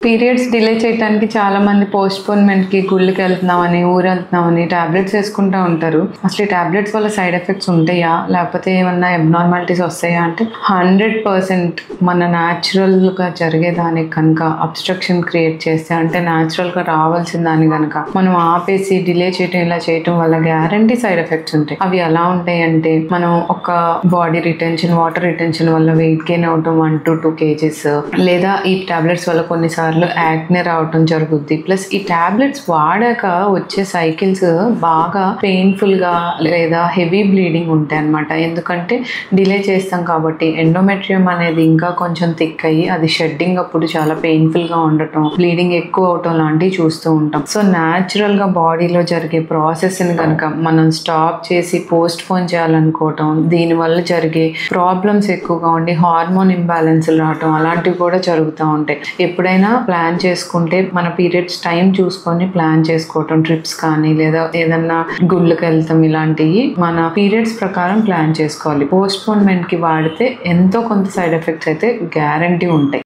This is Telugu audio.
పీరియడ్స్ డిలే చేయడానికి చాలా మంది పోస్ట్‌పోన్‌మెంట్ కి గుళ్ళకి వెళ్తున్నామని, ఊరెళ్తున్నామని టాబ్లెట్స్ వేసుకుంటా ఉంటారు. అసలు ఈ టాబ్లెట్స్ వల్ల సైడ్ ఎఫెక్ట్స్ ఉంటాయా? లేకపోతే ఏమన్నా అబ్నార్మాలిటీస్ వస్తాయా అంటే 100% మన న్యాచురల్‌గా జరిగేదానికి కనుక అబ్‌స్ట్రక్షన్ క్రియేట్ చేస్తే అంటే న్యాచురల్‌గా రావాల్సిన దాన్ని గనుక మనం ఆపేసి డిలే చేయటం ఇలా చేయటం వల్ల గ్యారంటీ సైడ్ ఎఫెక్ట్స్ ఉంటాయి. అవి ఎలా ఉంటాయంటే మనం ఒక బాడీ రిటెన్షన్, వాటర్ రిటెన్షన్ వల్ల వెయిట్ గెయిన్ అవటం 1-2 కేజెస్ లేదా ఈ టాబ్లెట్స్ వల్ల కొన్నిసార్లు యాక్నే రావటం జరుగుద్ది. ప్లస్ ఈ టాబ్లెట్స్ వాడాక వచ్చే సైకిల్స్ బాగా పెయిన్ఫుల్ గా లేదా హెవీ బ్లీడింగ్ ఉంటాయి అన్నమాట. ఎందుకంటే డిలే చేస్తాం కాబట్టి ఎండోమెట్రియం అనేది ఇంకా కొంచెం థిక్ అయ్యి అది షెడ్డింగ్ అప్పుడు చాలా పెయిన్ఫుల్ గా ఉండటం, బ్లీడింగ్ ఎక్కువ అవటం లాంటివి చూస్తూ ఉంటాం. సో న్యాచురల్ గా బాడీలో జరిగే ప్రాసెస్ ని కనుక మనం స్టాప్ చేసి పోస్ట్ పోన్ చేయాలనుకోవటం, దీనివల్ల జరిగే ప్రాబ్లమ్స్ ఎక్కువగా ఉండి హార్మోన్ ఇంబ్యాలెన్స్ రావటం అలాంటివి కూడా జరుగుతూ ఉంటాయి. ఎప్పుడైనా ప్లాన్ చేసుకుంటే మన పీరియడ్స్ టైం చూసుకొని ప్లాన్ చేసుకోవటం, ట్రిప్స్ కానీ లేదా ఏదన్నా గుళ్ళకి వెళ్తాం ఇలాంటివి మన పీరియడ్స్ ప్రకారం ప్లాన్ చేసుకోవాలి. పోస్ట్‌పోన్‌మెంట్ కి వాడితే ఎంతో కొంత సైడ్ ఎఫెక్ట్స్ అయితే గ్యారంటీ ఉంటాయి.